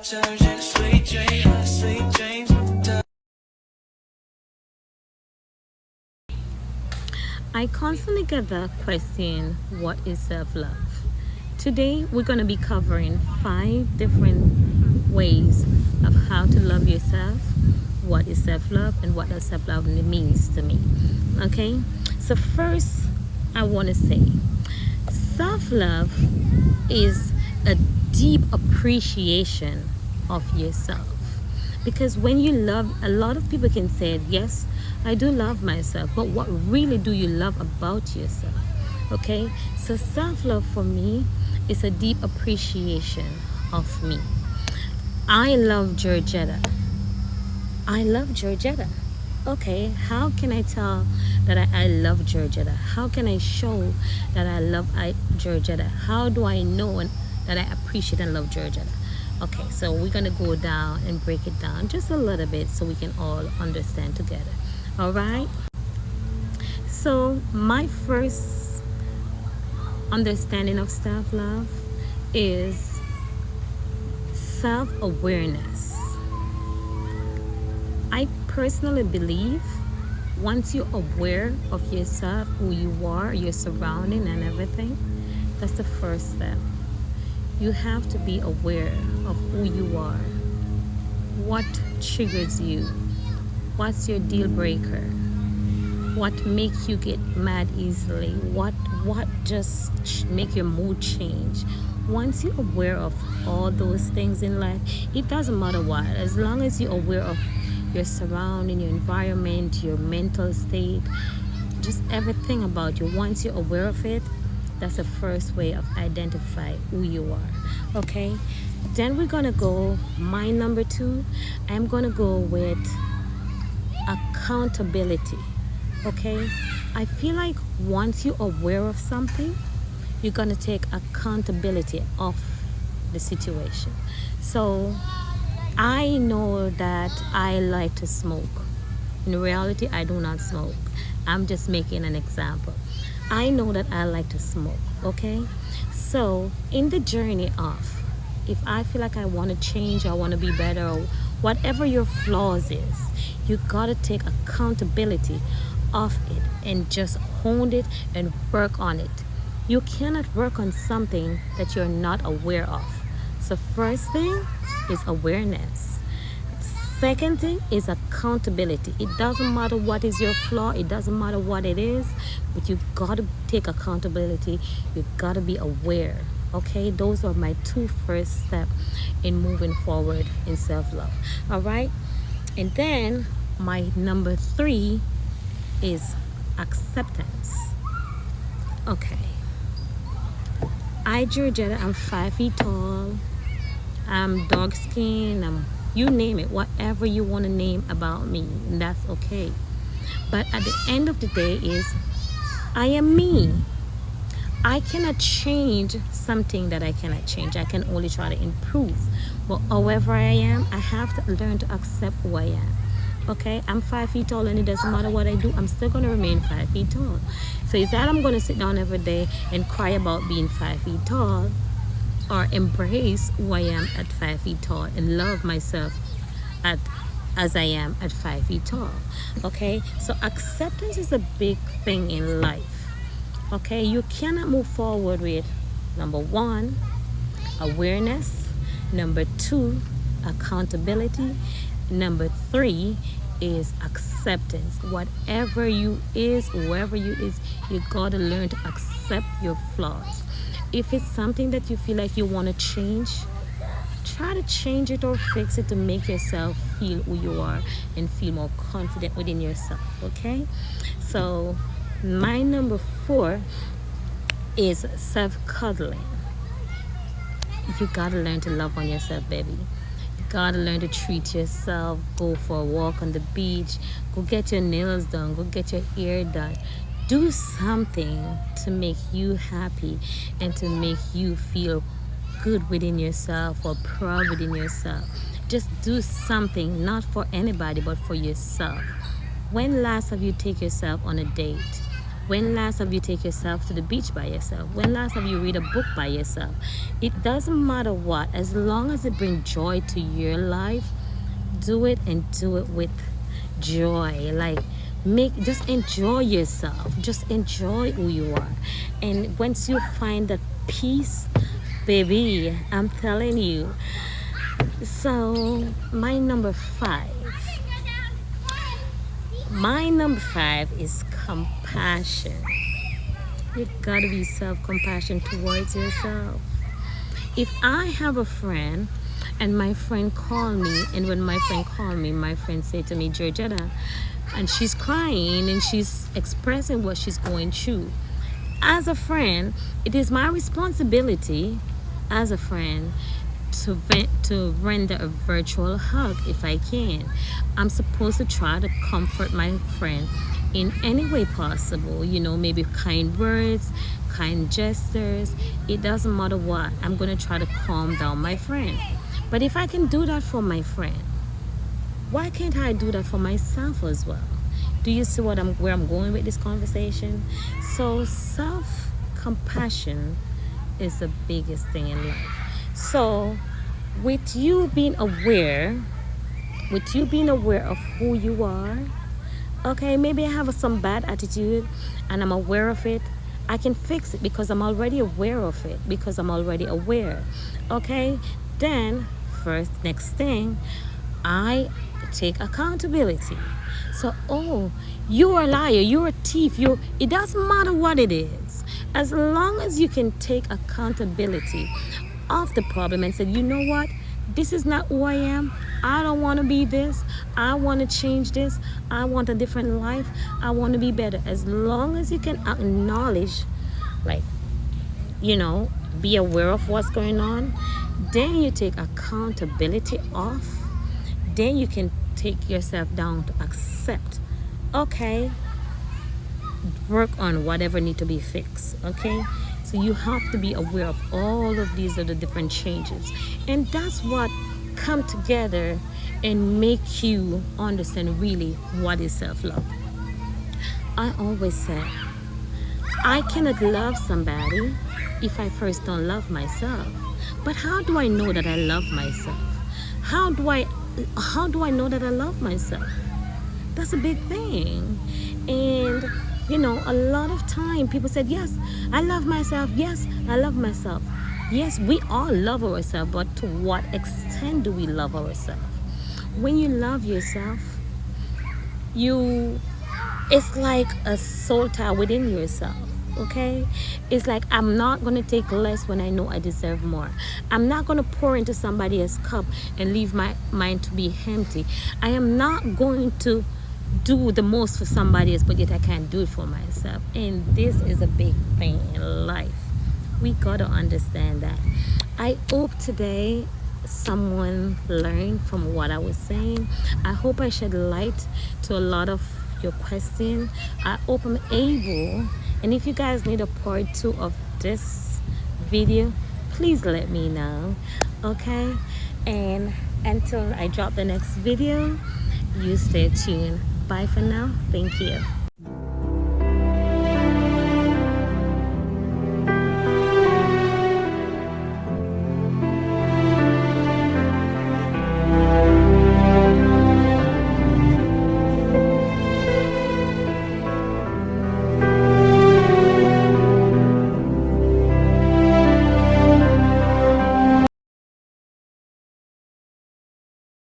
turns into sweet dreams, sweet dreams. I constantly get the question, what is self love? Today, we're going to be covering 5 different ways of how to love yourself, what is self love, and what does self love means to me. Okay? So, first, I want to say self love is a deep appreciation of yourself. Because when you love, a lot of people can say, yes, I do love myself, but what really do you love about yourself? Okay, so self love for me is a deep appreciation of me. I love Georgetta. I love Georgetta. Okay, how can I tell that I love Georgetta? How can I show that Georgetta? How do I know that I appreciate and love Georgetta? Okay, so we're gonna go down and break it down just a little bit so we can all understand together. All right. So my first understanding of self-love is self-awareness. I personally believe once you're aware of yourself, who you are, your surrounding and everything, that's the first step. You have to be aware of who you are, what triggers you, what's your deal breaker, what makes you get mad easily, what just make your mood change. Once you're aware of all those things in life, it doesn't matter what, as long as you're aware of your surrounding, your environment, your mental state, just everything about you. Once you're aware of it, that's the first way of identify who you are. Okay, then we're gonna go my number 2. I'm gonna go with accountability. Okay, I feel like once you're aware of something, you're gonna take accountability of the situation. So I know that I like to smoke. In reality, I do not smoke. I'm just making an example. I know that I like to smoke, okay? So, in the journey of, if I feel like I want to change, I want to be better, or whatever your flaws is, you got to take accountability of it and just hone it and work on it. You cannot work on something that you're not aware of. So, first thing is awareness. Second thing is accountability. It doesn't matter what is your flaw, it doesn't matter what it is, but you gotta take accountability. You gotta be aware. Okay, those are my 2 first steps in moving forward in self-love. All right, and then my number 3 is acceptance. Okay, Georgetta, I'm 5 feet tall. I'm dark skinned. You name it, whatever you want to name about me, and that's okay. But at the end of the day is I am me. I cannot change something that I cannot change. I can only try to improve. But however I am, I have to learn to accept who I am. Okay, I'm 5 feet tall, and it doesn't matter what I do, I'm still gonna remain 5 feet tall. So is that I'm gonna sit down every day and cry about being 5 feet tall, or embrace who I am at 5 feet tall and love myself at as I am at 5 feet tall? Okay, so acceptance is a big thing in life. Okay, you cannot move forward with number 1, awareness, number 2, accountability, number 3 is acceptance. Whatever you is, whoever you is, you gotta learn to accept your flaws. If it's something that you feel like you want to change, try to change it or fix it to make yourself feel who you are and feel more confident within yourself. Okay, so my number 4 is self-cuddling. You gotta learn to love on yourself, baby. You gotta learn to treat yourself. Go for a walk on the beach, go get your nails done, go get your hair done. Do something to make you happy and to make you feel good within yourself or proud within yourself. Just do something, not for anybody but for yourself. When last have you take yourself on a date? When last have you take yourself to the beach by yourself? When last have you read a book by yourself? It doesn't matter what, as long as it brings joy to your life, do it, and do it with joy. Like, just enjoy yourself, just enjoy who you are. And once you find that peace, baby, I'm telling you. So my number five is compassion. You gotta be self-compassion towards yourself. If I have a friend and my friend called me, and when my friend called me, my friend said to me, Georgetta, and she's crying and she's expressing what she's going through. As a friend, it is my responsibility as a friend to render a virtual hug if I can. I'm supposed to try to comfort my friend in any way possible, maybe kind words, kind gestures. It doesn't matter what. I'm going to try to calm down my friend. But if I can do that for my friend, why can't I do that for myself as well? Do you see where I'm going with this conversation? So self-compassion is the biggest thing in life. So with you being aware of who you are, okay, maybe I have some bad attitude and I'm aware of it. I can fix it because I'm already aware of it, because I'm already aware. Okay, then next thing, I take accountability. So, oh, you're a liar, you're a thief, it doesn't matter what it is. As long as you can take accountability of the problem and say, you know what? This is not who I am. I don't want to be this. I want to change this. I want a different life. I want to be better. As long as you can acknowledge, be aware of what's going on, then you take accountability off. Then you can take yourself down to accept. Okay, work on whatever need to be fixed. Okay, so you have to be aware of all of these other different changes, and that's what come together and make you understand really what is self-love. I always say I cannot love somebody if I first don't love myself. But how do I know that I love myself? How do I know that I love myself? That's a big thing. And a lot of time people said, yes, I love myself. Yes, I love myself. Yes, we all love ourselves, but to what extent do we love ourselves? When you love yourself, it's like a soul tie within yourself. Okay, it's like I'm not going to take less when I know I deserve more. I'm not going to pour into somebody else's cup and leave my mind to be empty. I am not going to do the most for somebody else, but yet I can't do it for myself. And this is a big thing in life. We got to understand that. I hope today someone learned from what I was saying. I hope I shed light to a lot of your questions. I hope I'm able. And if you guys need a part 2 of this video, please let me know. Okay, and until I drop the next video, you stay tuned. Bye for now. Thank you.